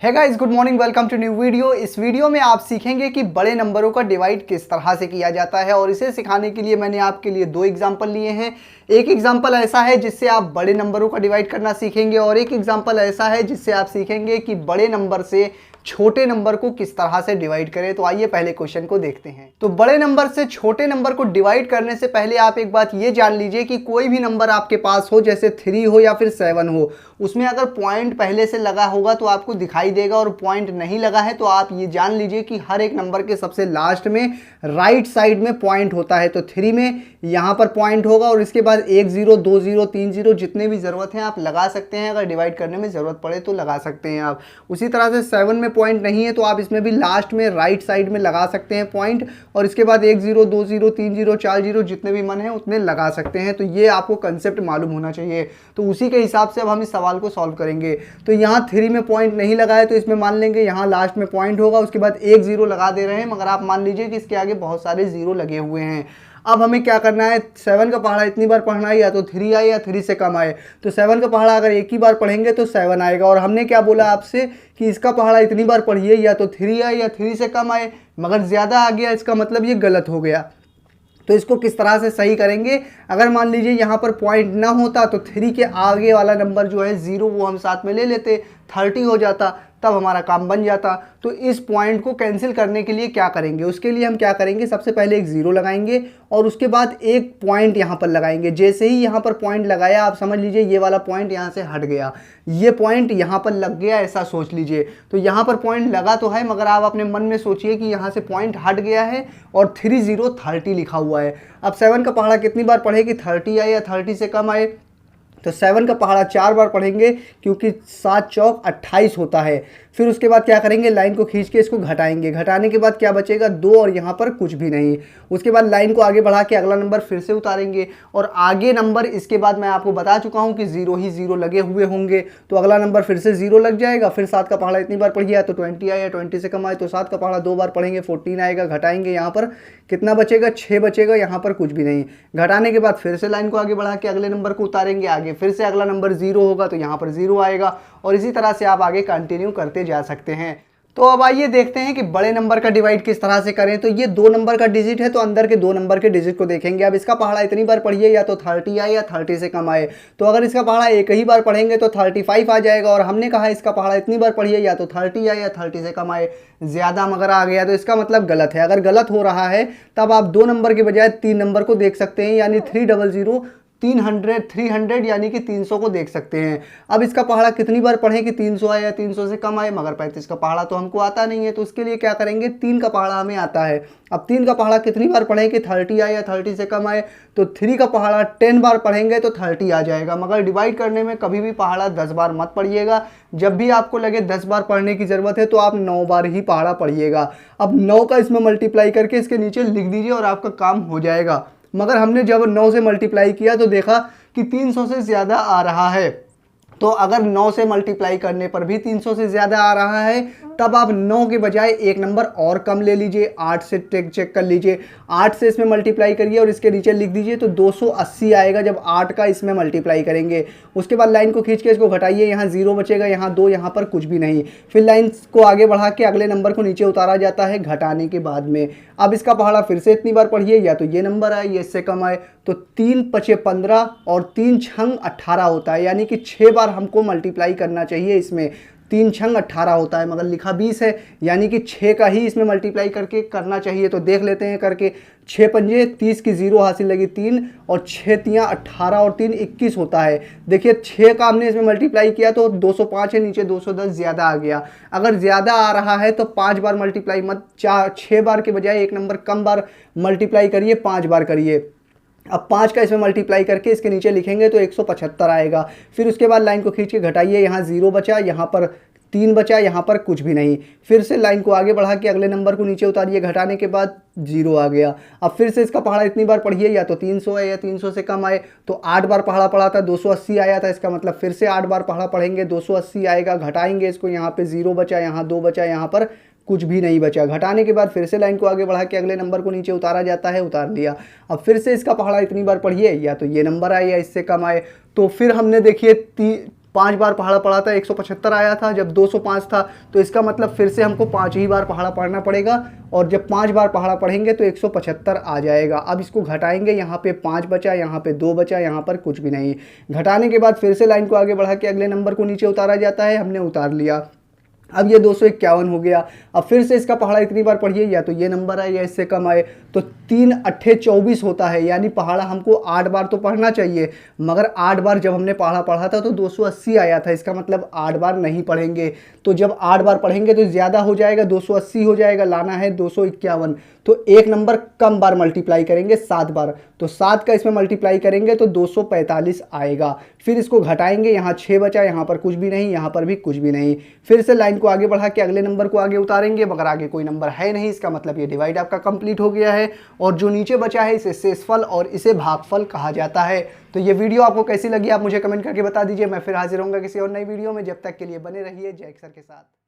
है guys, good morning, welcome to new video. इस video में आप सीखेंगे कि बड़े नंबरों का डिवाइड किस तरह से किया जाता है और इसे सिखाने के लिए मैंने आपके लिए दो एग्जांपल लिए हैं। एक एग्जांपल ऐसा है जिससे आप बड़े नंबरों का डिवाइड करना सीखेंगे और एक एग्जांपल ऐसा है जिससे आप सीखेंगे कि बड़े नंबर से छोटे नंबर को किस तरह से डिवाइड करें। तो आइए पहले क्वेश्चन को देखते हैं। तो बड़े नंबर से छोटे नंबर को डिवाइड करने से पहले आप एक बात ये जान लीजिए कि कोई भी नंबर आपके पास हो, जैसे 3 हो या फिर 7 हो, उसमें अगर पॉइंट पहले से लगा होगा तो आपको दिखाई देगा और पॉइंट नहीं लगा है तो आप ये जान लीजिए कि हर एक नंबर के सबसे लास्ट में राइट साइड में पॉइंट होता है। तो 3 में यहाँ पर पॉइंट होगा और इसके बाद 1 0 2 0 3 0 जितने भी ज़रूरत है आप लगा सकते हैं। अगर डिवाइड करने में ज़रूरत पड़े तो लगा सकते हैं आप। उसी तरह से 7 में पॉइंट नहीं है तो आप इसमें भी लास्ट में राइट साइड में लगा सकते हैं पॉइंट और इसके बाद 1 0 2 0 3 0 4 0 जितने भी मन है उतने लगा सकते हैं। तो ये आपको कंसेप्ट मालूम होना चाहिए। तो उसी के हिसाब से अब हम इस सवाल को सॉल्व करेंगे। तो यहाँ 3 में पॉइंट नहीं लगा है तो इसमें मान लेंगे यहाँ लास्ट में पॉइंट होगा, उसके बाद 1 0 लगा दे रहे हैं, मगर आप मान लीजिए कि इसके आगे बहुत सारे जीरो लगे हुए हैं। अब हमें क्या करना है, 7 का पहाड़ा इतनी बार पढ़ना है या तो 3 आए या 3 से कम आए। तो 7 का पहाड़ा अगर एक ही बार पढ़ेंगे तो 7 आएगा और हमने क्या बोला आपसे कि इसका पहाड़ा इतनी बार पढ़िए या तो 3 आए या 3 से कम आए, मगर ज़्यादा आ गया, इसका मतलब ये गलत हो गया। तो इसको किस तरह से सही करेंगे, अगर मान लीजिए यहाँ पर पॉइंट ना होता तो 3 के आगे वाला नंबर जो है 0 वो हम साथ में ले लेते, 30 हो जाता, तब हमारा काम बन जाता। तो इस पॉइंट को कैंसिल करने के लिए क्या करेंगे, उसके लिए हम क्या करेंगे, सबसे पहले एक 0 लगाएंगे और उसके बाद एक पॉइंट यहाँ पर लगाएंगे। जैसे ही यहाँ पर पॉइंट लगाया आप समझ लीजिए ये वाला पॉइंट यहाँ से हट गया, ये पॉइंट यहाँ पर लग गया, ऐसा सोच लीजिए। तो यहाँ पर पॉइंट लगा तो है मगर आप अपने मन में सोचिए कि यहाँ से पॉइंट हट गया है और 3 0 30 लिखा हुआ है। अब 7 का पहाड़ा कितनी बार पढ़े कि 30 आए या 30 से कम आए। तो 7 का पहाड़ा 4 बार पढ़ेंगे क्योंकि 7 चौक 28 होता है। फिर उसके बाद क्या करेंगे, लाइन को खींच के इसको घटाएंगे, घटाने के बाद क्या बचेगा 2 और यहाँ पर कुछ भी नहीं। उसके बाद लाइन को आगे बढ़ा के अगला नंबर फिर से उतारेंगे और आगे नंबर इसके बाद मैं आपको बता चुका हूँ कि 0 ही 0 लगे हुए होंगे तो अगला नंबर फिर से 0 लग जाएगा। फिर 7 का पहाड़ा इतनी बार पढ़िए तो 20 आए या 20 से कम आए, तो 7 का पहाड़ा 2 बार पढ़ेंगे 14 आएगा, घटाएंगे यहाँ पर कितना बचेगा 6 बचेगा, यहाँ पर कुछ भी नहीं। घटाने के बाद फिर से लाइन को आगे बढ़ा के अगले नंबर को उतारेंगे, आगे फिर से अगला नंबर 0 होगा तो यहाँ पर 0 आएगा और इसी तरह से आप आगे कंटिन्यू करते जा सकते हैं। तो अब आइए देखते हैं कि बड़े नंबर का डिवाइड किस तरह से करें। तो ये 2 नंबर का डिजिट है तो अंदर के 2 नंबर के डिजिट को देखेंगे। अब इसका पहाड़ा इतनी बार पढ़िए या तो 30 आए या 30 से कम आए। तो अगर इसका पहाड़ा एक ही बार पढ़ेंगे तो 35 आ जाएगा और हमने कहा इसका पहाड़ा इतनी बार पढ़िए या तो 30 आए या 30 से कम आए, ज़्यादा मगर आ गया तो इसका मतलब गलत है। अगर गलत हो रहा है तब आप 2 नंबर के बजाय 3 नंबर को देख सकते हैं, यानी 300 300 यानी कि 300 को देख सकते हैं। अब इसका पहाड़ा कितनी बार पढ़ें कि 300 आए या 300 से कम आए, मगर 35 का पहाड़ा तो हमको आता नहीं है तो उसके लिए क्या करेंगे, 3 का पहाड़ा हमें आता है। अब 3 का पहाड़ा कितनी बार पढ़ें कि 30 आए या 30 से कम आए, तो 3 का पहाड़ा 10 बार पढ़ेंगे तो 30 आ जाएगा। मगर डिवाइड करने में कभी भी पहाड़ा 10 बार मत पढ़िएगा। जब भी आपको लगे 10 बार पढ़ने की ज़रूरत है तो आप 9 बार ही पहाड़ा पढ़िएगा। अब 9 का इसमें मल्टीप्लाई करके इसके नीचे लिख दीजिए और आपका काम हो जाएगा। मगर हमने जब 9 से मल्टीप्लाई किया तो देखा कि 300 से ज़्यादा आ रहा है। तो अगर 9 से मल्टीप्लाई करने पर भी 300 से ज़्यादा आ रहा है तब आप 9 के बजाय एक नंबर और कम ले लीजिए, 8 से चेक कर लीजिए, 8 से इसमें मल्टीप्लाई करिए और इसके नीचे लिख दीजिए तो 280 आएगा जब 8 का इसमें मल्टीप्लाई करेंगे। उसके बाद लाइन को खींच के इसको घटाइए, यहाँ 0 बचेगा, यहाँ 2, यहाँ पर कुछ भी नहीं। फिर लाइन को आगे बढ़ा के अगले नंबर को नीचे उतारा जाता है घटाने के बाद में। अब इसका पहाड़ा फिर से इतनी बार पढ़िए या तो ये नंबर आए या इससे कम आए, तो 3 5 15 और 3 छंग 18 होता है, यानी कि 6 बार हमको मल्टीप्लाई करना चाहिए। इसमें 3 छंग 18 होता है मगर लिखा 20 है, यानी कि 6 का ही इसमें मल्टीप्लाई करके करना चाहिए। तो देख लेते हैं करके, 6 पंजे 30 की 0 हासिल लगी 3 और 6 तियाँ 18 और 3 21 होता है। देखिए 6 का हमने इसमें मल्टीप्लाई किया तो 205 है, नीचे 210 ज़्यादा आ गया। अगर ज़्यादा आ रहा है तो 5 बार मल्टीप्लाई मत, 6 बार के बजाय एक नंबर कम बार मल्टीप्लाई करिए, 5 बार करिए। अब 5 का इसमें मल्टीप्लाई करके इसके नीचे लिखेंगे तो 175 आएगा। फिर उसके बाद लाइन को खींच के घटाइए, यहाँ 0 बचा, यहाँ पर 3 बचा, यहाँ पर कुछ भी नहीं। फिर से लाइन को आगे बढ़ा के अगले नंबर को नीचे उतारिए, घटाने के बाद 0 आ गया। अब फिर से इसका पहाड़ा इतनी बार पढ़िए या तो 300 आए या 300 से कम आए, तो 8 बार पहाड़ा पढ़ा था 280 आया था, इसका मतलब फिर से 8 बार पहाड़ा पढ़ेंगे 280 आएगा। घटाएंगे इसको, यहाँ पे 0 बचा, यहाँ 2 बचा, यहाँ पर कुछ भी नहीं बचा। घटाने के बाद फिर से लाइन को आगे बढ़ा के अगले नंबर को नीचे उतारा जाता है, उतार लिया। अब फिर से इसका पहाड़ा इतनी बार पढ़िए या तो ये नंबर आए या इससे कम आए, तो फिर हमने देखिए 5 बार पहाड़ा पढ़ा था 175 आया था, जब 205 था तो इसका मतलब फिर से हमको 5 ही बार पहाड़ा पढ़ना पड़ेगा, और जब 5 बार पहाड़ा पढ़ेंगे तो 175 आ जाएगा। अब इसको घटाएंगे, यहाँ पे 5 बचा, यहाँ पे 2 बचा, यहाँ पर कुछ भी नहीं। घटाने के बाद फिर से लाइन को आगे बढ़ा के अगले नंबर को नीचे उतारा जाता है, हमने उतार लिया। अब ये 251 हो गया। अब फिर से इसका पहाड़ा इतनी बार पढ़िए, या तो ये नंबर आए या इससे कम आए, तो 3 अट्ठे 24 होता है, यानी पहाड़ा हमको 8 बार तो पढ़ना चाहिए, मगर 8 बार जब हमने पहाड़ा पढ़ा था तो 280 आया था, इसका मतलब 8 बार नहीं पढ़ेंगे। तो जब 8 बार पढ़ेंगे तो ज़्यादा हो जाएगा, 280 हो जाएगा, लाना है 251, तो एक नंबर कम बार मल्टीप्लाई करेंगे 7 बार, तो 7 का इसमें मल्टीप्लाई करेंगे तो 245 आएगा। फिर इसको घटाएंगे, यहाँ 6 बचा, यहाँ पर कुछ भी नहीं, यहाँ पर भी कुछ भी नहीं। फिर से लाइन को आगे बढ़ा के अगले नंबर को आगे उतारेंगे, मगर आगे कोई नंबर है नहीं, इसका मतलब ये डिवाइड आपका कंप्लीट हो गया है। और जो नीचे बचा है इसे शेषफल और इसे भागफल कहा जाता है। तो ये वीडियो आपको कैसी लगी आप मुझे कमेंट करके बता दीजिए। मैं फिर हाजिर होऊंगा किसी और नई वीडियो में, जब तक के लिए बने रहिए जय सर के साथ।